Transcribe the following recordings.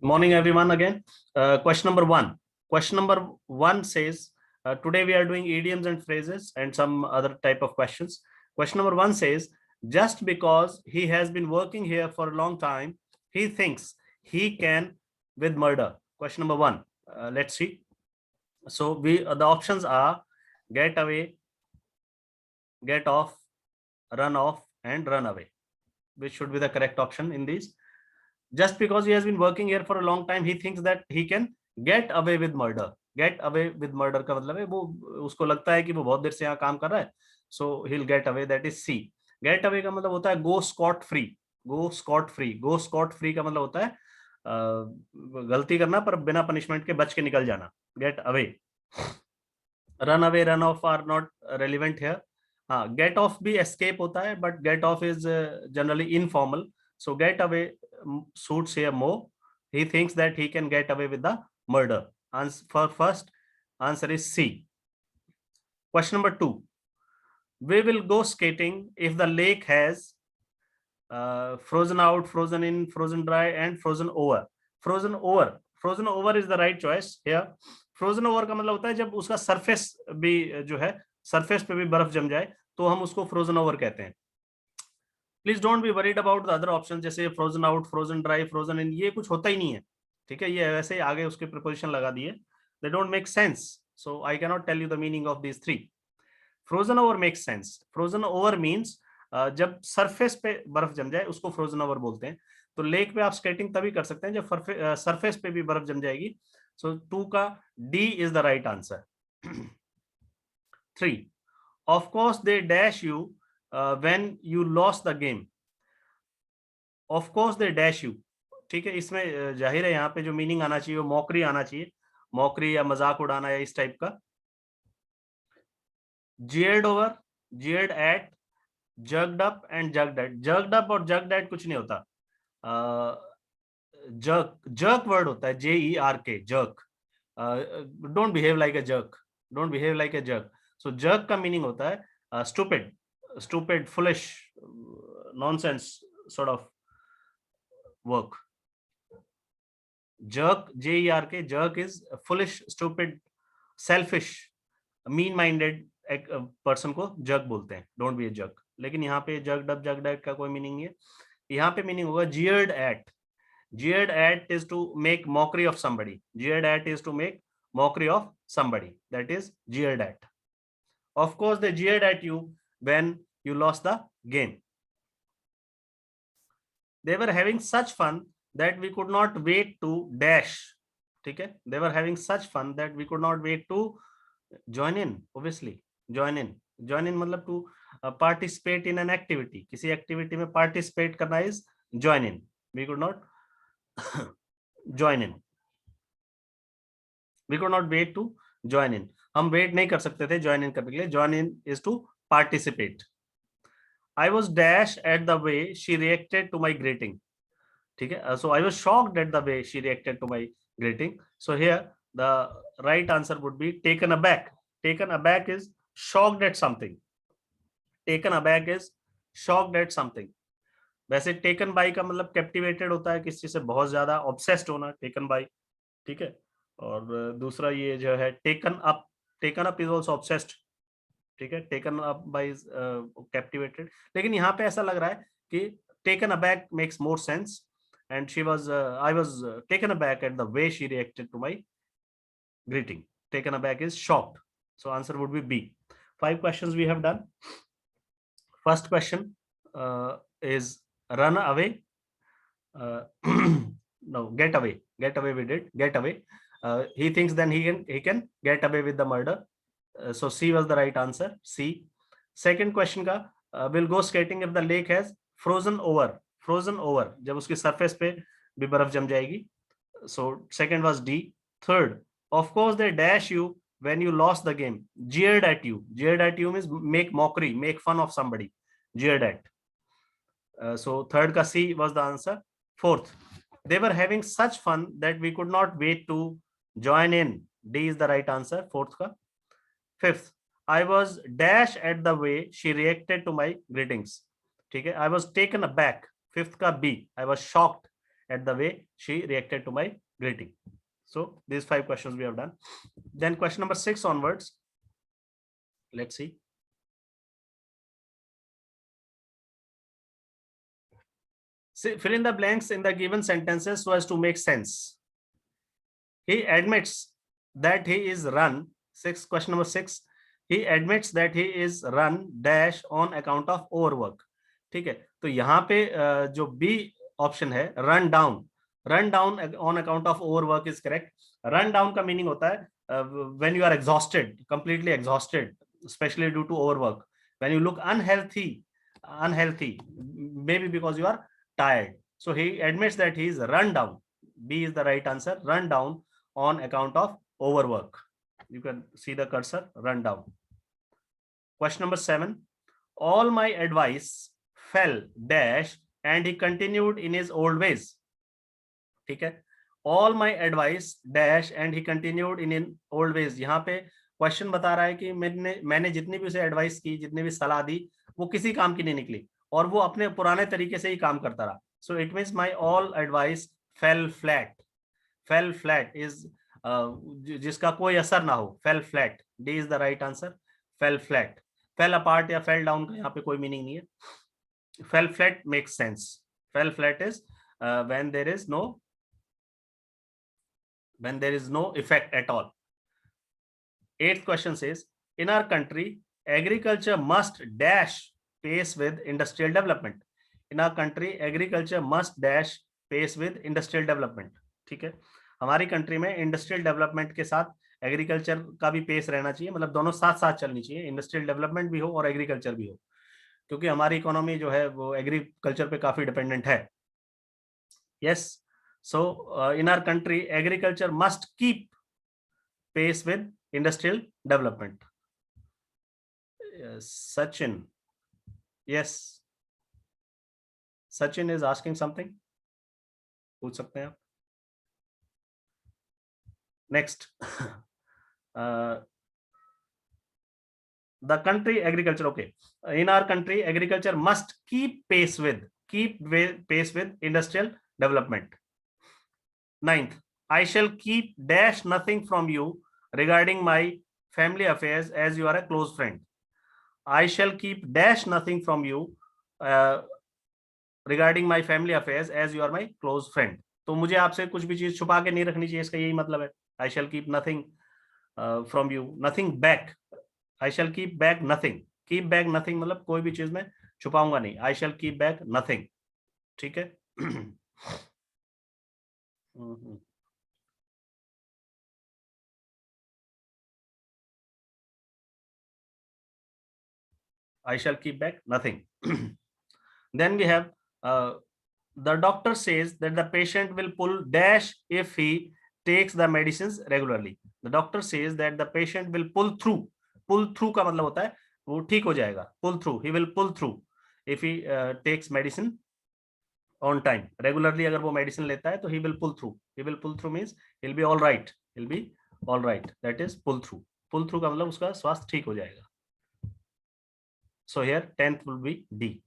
Morning, everyone. Again, question number one. Question number one says, today we are doing idioms and phrases and some other type of questions. Question number one says, just because he has been working here for a long time, he thinks he can with murder. Question number one. Let's see. So the options are get away, get off, run off, and run away. Which should be the correct option in these? Just because he has been working here for a long time, he thinks that he can get away with murder. Get away with murder का मतलब है वो उसको लगता है कि वो बहुत देर से यहाँ काम कर रहा है, so he'll get away. That is C. Get away का मतलब होता है go scot free. Go scot free. Go scot free का मतलब होता है गलती करना पर बिना पनिशमेंट के बच के निकल जाना. Get away. Run away, run off are not relevant here. हाँ, get off भी escape होता है, but get off is generally informal. So get away suits here more. He thinks that he can get away with the murder. For first answer is C. Question number two. We will go skating if the lake has frozen out, frozen in, frozen dry, and frozen over. Frozen over. Frozen over is the right choice here. Frozen over का मतलब होता है जब उसका surface भी जो है surface पे भी बर्फ जम जाए तो हम उसको फ्रोजन ओवर कहते हैं. Please don't be worried about the other option जैसे frozen out, frozen dry, frozen in. ये कुछ होता ही नहीं है, ठीक है. ये वैसे ही आगे उसके प्रिपोजिशन लगा दिए. They don't make sense, so I can not tell you the meaning of these three. Frozen over makes sense. Frozen over means जब सरफेस पे बर्फ जम जाए उसको फ्रोजन ओवर बोलते हैं. तो लेक पे आप स्केटिंग तभी कर सकते हैं जब सरफेस पे भी बर्फ जम जाएगी. सो 2 का D is the right answer. 3. Of course they dash you when you lost the game. Of course they dash you. ठीक है, इसमें जाहिर है यहाँ पे जो मीनिंग आना चाहिए वो मॉकरी आना चाहिए. मॉकरी या मजाक उड़ाना या इस टाइप का. jeered over, jeered at, jerked up and jerked at. jerked up और jerked at कुछ नहीं होता. jerk वर्ड होता है, JERK, jerk. Don't behave like a jerk. Don't behave like a jerk. So jerk का मीनिंग होता है stupid, foolish, nonsense sort of work. jerk, JERK, jerk is foolish, stupid, selfish, mean minded person को jerk बोलते हैं. Don't be A jerk. लेकिन यहाँ पे jerk dub jerk that का कोई मीनिंग नहीं है. यहाँ पे मीनिंग होगा jeered at. jeered at is to make mockery of somebody. jeered at is to make mockery of somebody. That is jeered at. Of course they jeered at you when you lost the game. They were having such fun that we could not wait to dash. ठीक है, they were having such fun that we could not wait to join in. Obviously join in मतलब to participate in an activity. किसी activity में participate करना is join in. We could not join in. We could not wait to join in. हम wait नहीं कर सकते थे join in करने के लिए. join in is to participate. I was dash at the way she reacted to my greeting. ठीक है, so I was shocked at the way she reacted to my greeting. So here the right answer would be taken aback. Taken aback is shocked at something. Taken aback is shocked at something. वैसे taken by का मतलब captivated होता है, किसी से बहुत ज्यादा obsessed होना, taken by. ठीक है, और दूसरा ये जो है taken up is also obsessed. ठीक है, taken up by is captivated. लेकिन यहाँ पे ऐसा लग रहा है कि taken aback makes more sense. And I was taken aback at the way she reacted to my greeting. Taken aback is shocked. So answer would be B. 5 questions we have done. First question is run away. No, get away. Get away we did. Get away. He thinks then he can get away with the murder. So C was the right answer. C. Second question का will go skating if the lake has frozen over. Frozen over जब उसकी surface पे भी बर्फ जम जाएगी. So second was D. Third, of course they dash you when you lost the game. Jeered at you. Jeered at you means make mockery, make fun of somebody. Jeered at. So third ka C was the answer. Fourth, they were having such fun that we could not wait to join in. D is the right answer. Fourth ka. Fifth, I was dash at the way she reacted to my greetings. ठीक है, I was taken aback. Fifth ka B. I was shocked at the way she reacted to my greeting. So these 5 questions we have done. Then question number 6 onwards, let's see. See, fill in the blanks in the given sentences so as to make sense. He admits that he is run, question number 6, he admits that he is run dash on account of overwork. ठीक है, तो यहाँ पे जो B option है run down on account of overwork is correct. Run down का meaning होता है when you are exhausted, completely exhausted, specially due to overwork. When you look unhealthy maybe because you are tired. So he admits that he is run down. B is the right answer, run down on account of overwork. You can see the cursor, run down. Question number 7, all my advice fell dash and he continued in his old ways. ठीक है, all my advice dash and he continued in old ways. यहाँ पे question बता रहा है कि मैंने जितनी भी उसे एडवाइस की, जितनी भी सलाह दी, वो किसी काम की नहीं निकली और वो अपने पुराने तरीके से ही काम करता रहा. So it means my all advice fell flat. Fell flat is जिसका कोई असर ना हो, fell flat. D is the right answer, fell flat. Fell apart या fell down का यहाँ पे कोई मीनिंग नहीं है. Fell flat makes sense. Fell flat is when there is no effect at all. 8th question says, in our country agriculture must dash pace with industrial development. In our country agriculture must dash pace with industrial development. ठीक है, हमारी country में industrial development के साथ agriculture का भी pace रहना चाहिए, मतलब दोनों साथ साथ चलनी चाहिए, इंडस्ट्रियल डेवलपमेंट भी हो और एग्रीकल्चर भी हो, क्योंकि हमारी इकोनॉमी जो है वो एग्रीकल्चर पे काफी डिपेंडेंट है. Yes, so in our country agriculture must keep pace with industrial development. Sachin, yes, Sachin is asking something, पूछ सकते हैं आप. Next, the country agriculture, okay, in our country agriculture must keep pace with industrial development. 9th, I shall keep dash nothing from you regarding my family affairs as you are a close friend. I shall keep dash nothing from you regarding my family affairs as you are my close friend. तो मुझे आपसे कुछ भी चीज छुपा के नहीं रखनी चाहिए, इसका यही मतलब है. I shall keep nothing from you, nothing back. I shall keep back nothing. Keep back nothing मतलब कोई भी चीज में छुपाऊंगा नहीं. I shall keep back nothing. ठीक है. I shall keep back nothing. Then we have the doctor says that the patient will pull dash if he takes the medicines regularly. The doctor says that the patient will pull through. Pull through का मतलब होता है वो ठीक हो जाएगा. Pull through, he will pull through if he takes medicine on time. Regularly अगर वो medicine लेता है तो he will pull through. He will pull through means he'll be all right. He'll be all right. That is pull through. Pull through का मतलब उसका स्वास्थ्य ठीक हो जाएगा. So here 10th will be D.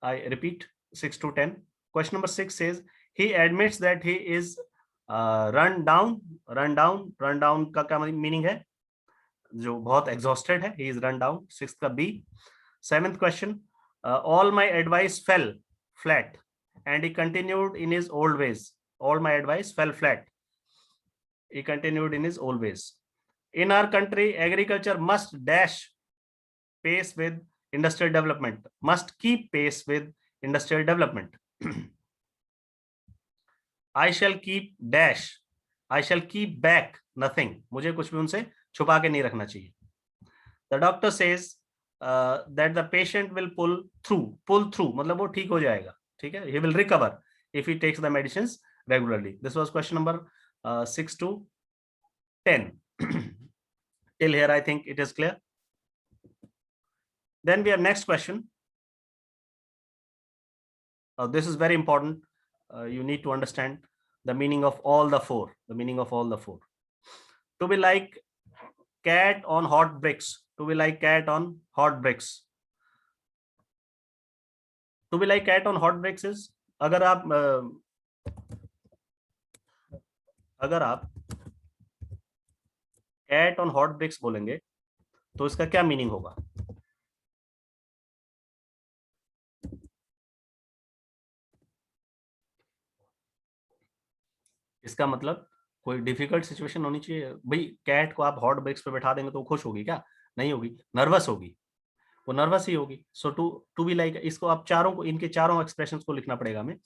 I repeat 6 to 10. Question number 6 says he admits that he is run down. Run down का क्या meaning है? जो बहुत exhausted है. He is run down. 6th का B. 7th question, all my advice fell flat and he continued in his old ways. All my advice fell flat. He continued in his old ways. In our country, agriculture must dash pace with industrial development. Must keep pace with industrial development. I shall keep dash. I shall keep back nothing. मुझे कुछ भी उनसे छुपा के नहीं रखना चाहिए. The doctor says that the patient will pull through. Pull through मतलब वो ठीक हो जाएगा. ठीक है. He will recover if he takes the medicines regularly. This was question number 6 to 10. Till here, I think it is clear. Then we have next question. This is very important. You need to understand the meaning of all the four. The meaning of all the four. To be like cat on hot bricks. To be like cat on hot bricks. To be like cat on hot bricks is अगर आप अगर आप cat on hot BRICS बोलेंगे तो इसका क्या meaning होगा? इसका मतलब कोई डिफिकल्ट सिचुएशन होनी चाहिए भाई। कैट को आप हॉट ब्रिक्स पे बैठा देंगे तो वो खुश होगी क्या? नहीं होगी, नर्वस होगी, वो नर्वस ही होगी। सो टू टू बी लाइक, इसको आप चारों को, इनके चारों एक्सप्रेशंस को लिखना पड़ेगा हमें।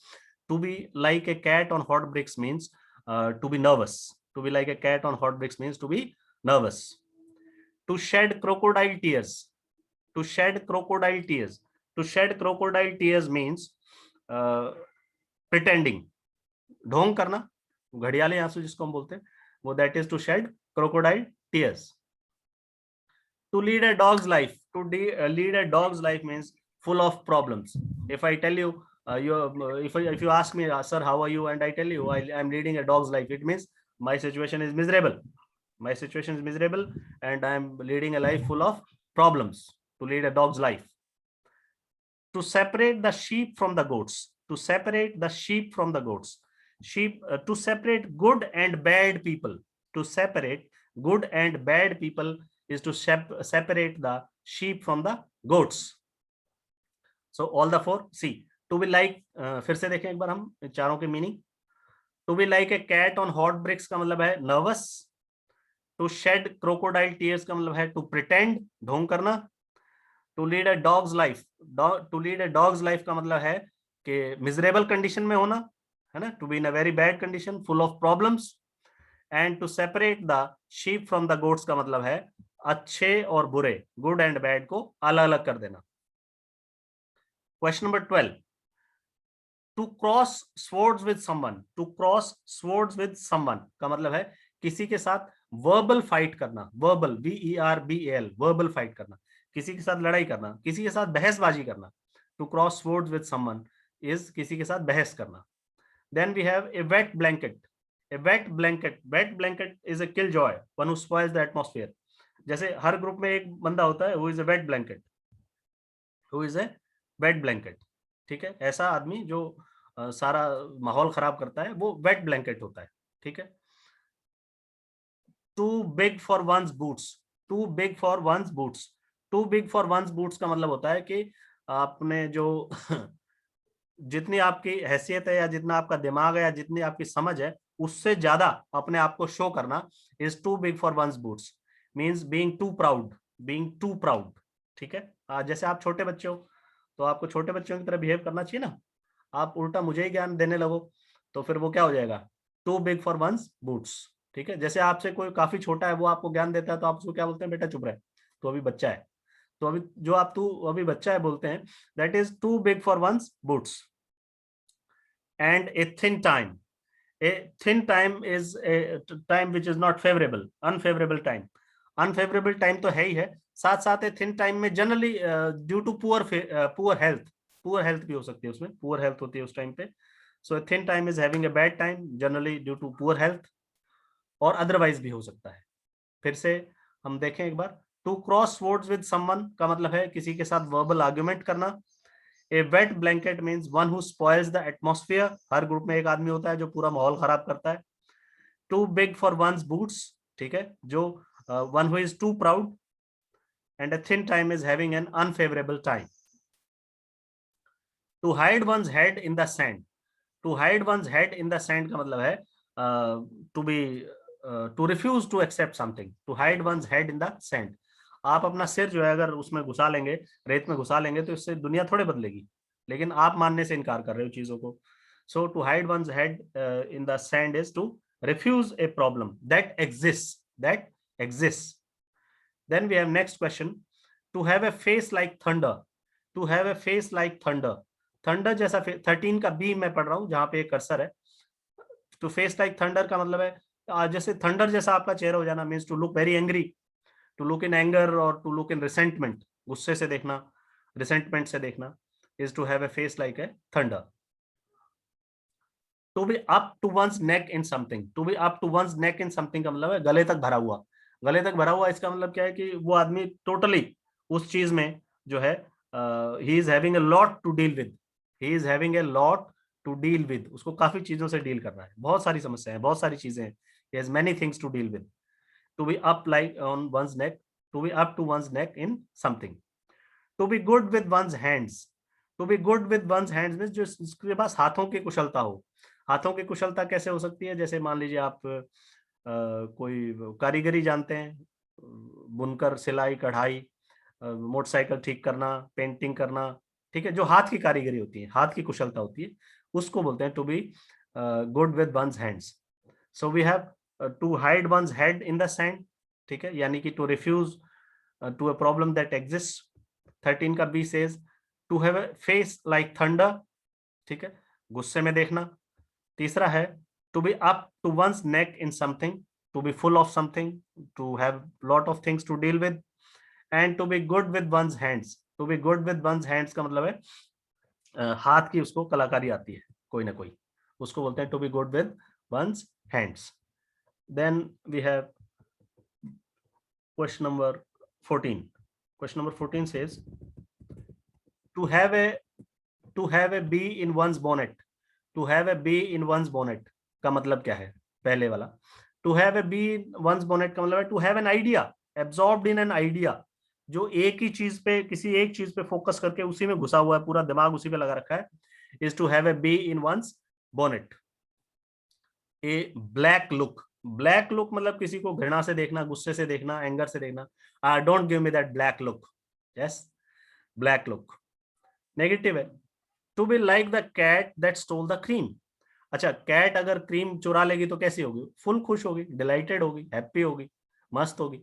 To be like a cat on hot bricks means to be nervous. To be like a cat on hot bricks means to be nervous. To shed crocodile tears, to shed crocodile tears, to shed crocodile tears means pretending, ढोंग करना, घड़ियाली आंसू जिसको हम बोलते हैं, वो that is to shed crocodile tears. To lead a dog's life, lead a dog's life means full of problems. If I tell you, if you ask me, sir, how are you, and I tell you I'm leading a dog's life, it means my situation is miserable. My situation is miserable, and I'm leading a life full of problems. To lead a dog's life. To separate the sheep from the goats. To separate the sheep from the goats. To separate good and bad people. To separate good and bad people is to separate the sheep from the goats. So all the four. See, to be like, फिर से देखें एक बार हम चारों के meaning. To be like a cat on hot bricks का मतलब है nervous. To shed crocodile tears का मतलब है to pretend, ढोंग करना। To lead a dog's life, to lead a dog's life का मतलब है कि miserable condition में होना, है ना? To be in a very bad condition, full of problems. And to separate the sheep from the goats का मतलब है अच्छे और बुरे, गुड एंड बैड को अलग अलग कर देना। Question number 12, to cross swords with someone. To cross swords with someone का मतलब है किसी के साथ वर्बल फाइट करना, वर्बल, VERBAL, वर्बल फाइट करना, किसी के साथ लड़ाई करना, किसी के साथ बहसबाजी करना। To cross swords with someone is किसी के साथ बहस करना। Then we have a wet blanket. A wet blanket, wet blanket is a killjoy, one who spoils the atmosphere. जैसे हर ग्रुप में एक बंदा होता है who is a wet blanket, who is a wet blanket, ठीक है? ऐसा आदमी जो सारा माहौल खराब करता है वो wet blanket होता है, ठीक है? Too big for one's boots, too big for one's boots, too big for one's boots का मतलब होता है कि आपने जो जितनी आपकी हैसियत है या जितना आपका दिमाग है या जितनी आपकी समझ है उससे ज्यादा अपने आप को शो करना is too big for one's boots, means being too proud, being too proud, ठीक है? जैसे आप छोटे बच्चे हो तो आपको छोटे बच्चों की तरह बिहेव करना चाहिए ना। आप उल्टा मुझे ही ज्ञान देने लगो तो फिर वो क्या हो जाएगा? Too big for one's boots, ठीक है? जैसे आपसे कोई काफी छोटा है वो आपको ज्ञान देता है तो आप उसको क्या बोलते हैं? बेटा चुप रहे, तो अभी बच्चा है। तो अभी जो आप तू अभी बच्चा है बोलते हैं, that is too big for one's boots. And a thin time, a thin time is a time which is not favorable, unfavorable time, unfavorable time तो है ही है, साथ साथ ए थिन टाइम में generally due to poor health, poor health भी हो सकती है, उसमें पुअर हेल्थ होती है उस टाइम पे। So a thin time is having a bad time generally due to poor health, और अदरवाइज भी हो सकता है। फिर से हम देखें एक बार, to cross words with someone का मतलब है किसी के साथ वर्बल आर्ग्यूमेंट करना। A wet blanket means one who spoils the atmosphere, हर ग्रुप में एक आदमी होता है जो पूरा माहौल खराब करता है। Too big for one's boots, ठीक है, जो one who is too proud. And a thin time is having an unfavourable time. To hide one's head in the sand, to hide one's head in the sand का मतलब है to be to refuse to accept something, to hide one's head in the sand. आप अपना सिर जो है अगर उसमें घुसा लेंगे, रेत में घुसा लेंगे, तो इससे दुनिया थोड़े बदलेगी, लेकिन आप मानने से इनकार कर रहे हो चीजों को। So to hide one's head in the sand is to refuse a problem that exists, that exists. Then we have next question, to have a face like thunder, to have a face like thunder, thunder जैसा 13 का B मैं पढ़ रहा हूं जहां पे एक cursor है। टू फेस लाइक थंडर का मतलब है जैसे थंडर जैसा आपका चेहरा हो जाना, means to look very angry, to look in anger और टू लुक इन रिसेंटमेंट, गुस्से से देखना, रिसेंटमेंट से देखना, is to have a face like a thunder. To be up to one's neck in something, to be up to one's neck in something का मतलब है गले तक भरा हुआ, गले तक भरा हुआ इसका मतलब क्या है कि वो आदमी टोटली उस चीज में जो है he is having a lot to deal with, he is having a lot to deal with, उसको काफी चीजों से डील करना है, बहुत सारी समस्याएं, बहुत सारी चीजें हैं, he has many things to deal with. To be up like on one's neck, to be up to one's neck in something. To be good with one's hands. To be good with one's hands means जो इसके पास हाथों की कुशलता हो. हाथों की कुशलता कैसे हो सकती है? जैसे मान लीजिए आप कोई कारीगरी जानते हैं, बुनकर, सिलाई, कढ़ाई, मोटरसाइकिल ठीक करना, पेंटिंग करना, ठीक है, जो हाथ की कारीगरी होती है, हाथ की कुशलता होती है, उसको बोलते हैं to be good with one's hands. So we have to hide one's head in the sand, ठीक है, यानी कि to refuse to a problem that exist. 13 का B says to have a face like thunder, ठीक है, गुस्से में देखना. तीसरा है to be up to one's neck in something, to be full of something, to have lot of things to deal with. And to be good with one's hands. To be good with one's hands का मतलब है हाथ की उसको कलाकारी आती है कोई ना कोई, उसको बोलते हैं to be good with one's hands. Then we have question number 14. Question number 14 says to have a bee in one's bonnet. To have a bee in one's bonnet का मतलब क्या है? पहले वाला to have a bee in one's bonnet का मतलब है to have an idea, absorbed in an idea, जो एक ही चीज पे, किसी एक चीज पे फोकस करके उसी में घुसा हुआ है, पूरा दिमाग उसी पे लगा रखा है, is to have a bee in one's bonnet. A black look. Black look मतलब किसी को घृणा से देखना, गुस्से से देखना, एंगर से देखना. Don't give me that black look. Yes, black look negative है. To be like the cat that stole the cream. अच्छा, कैट अगर क्रीम चुरा लेगी तो कैसी होगी? फुल खुश होगी, डिलाइटेड होगी, हैप्पी होगी, मस्त होगी.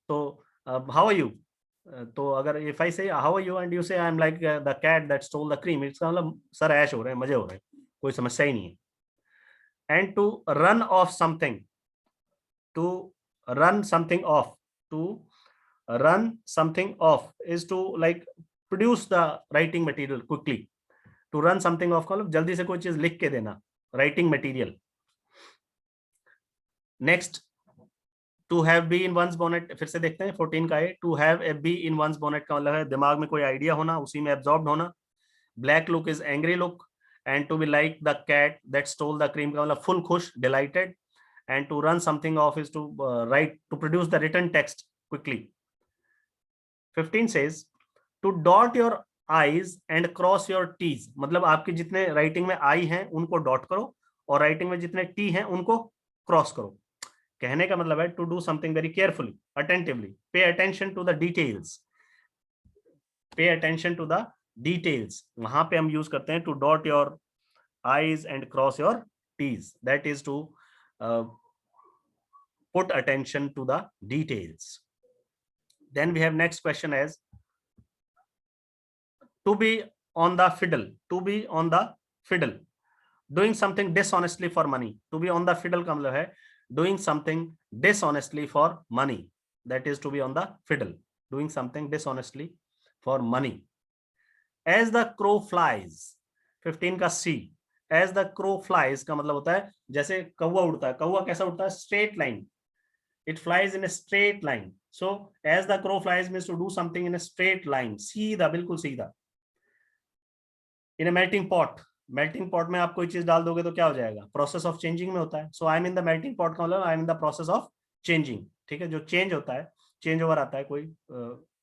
तो हाउ आर यू? तो अगर if I say how are you and you say I am like the cat that stole the cream, इसका मतलब सर ऐश हो रहे हैं, मजे हो रहे हैं, कोई समस्या ही नहीं है. And to run off something. To run something off. To run something off is to like produce the writing material quickly. To run something off मतलब जल्दी से कोई चीज लिख के देना, writing material. Next, to have bee in one's bonnet, फिर से देखते हैं 14 का है. To have a bee in one's bonnet का मतलब है दिमाग में कोई आइडिया होना, उसी में absorbed होना. Black look is angry look. And to be like the cat that stole the cream का मतलब full खुश, delighted. And to run something off is to write, to produce the written text quickly. 15 says to dot your i's and cross your t's. मतलब आपके जितने writing में आई हैं उनको dot करो और राइटिंग में जितने टी हैं उनको क्रॉस करो. कहने का मतलब है to do something very carefully, attentively, pay attention to the details. Pay attention to the details, वहां पे हम यूज करते हैं to dot your i's and cross your t's. That is to put attention to the details. Then we have next question as to be on the fiddle. To be on the fiddle, doing something dishonestly for money. To be on the fiddle का मतलब है doing something dishonestly for money. That is to be on the fiddle, doing something dishonestly for money. As the crow flies, 15 का C. As the crow flies का मतलब होता है जैसे कौवा उड़ता है. कौवा कैसा उड़ता है? Straight line. It flies in a straight line. So as the crow flies means to do something in a straight line. सीधा, बिल्कुल सीधा. In a melting pot. Melting pot में आप कोई चीज डाल दोगे तो क्या हो जाएगा? Process of changing में होता है. So I am in the melting pot का मतलब I am in the process of changing. ठीक है, जो change होता है, change over आता है कोई,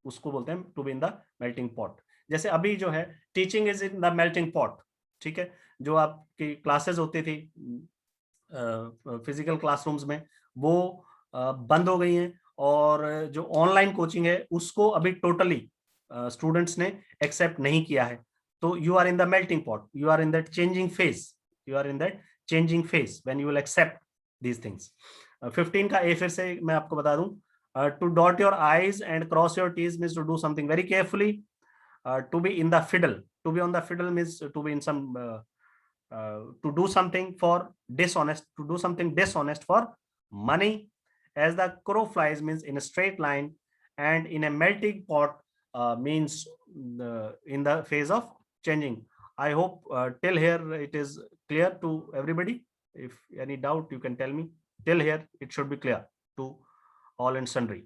उसको बोलते हैं to be in the melting pot. जैसे अभी जो है teaching is in the melting pot. ठीक है, जो आपकी क्लासेस होती थी फिजिकल क्लासरूम्स में, वो बंद हो गई हैं और जो ऑनलाइन कोचिंग है उसको अभी टोटली स्टूडेंट्स ने एक्सेप्ट नहीं किया है. तो you are in the melting pot, you are in that changing phase, you are in that changing phase when you will accept these things. 15 का ए फिर से मैं आपको बता दूं, to dot your i's and cross your t's means to do something very carefully. To be in the fiddle, to be on the fiddle means to be in some, to do something for dishonest, to do something dishonest for money. As the crow flies means in a straight line, and in a melting pot means in the phase of changing. I hope till here it is clear to everybody. If any doubt you can tell me. Till here it should be clear to all and sundry.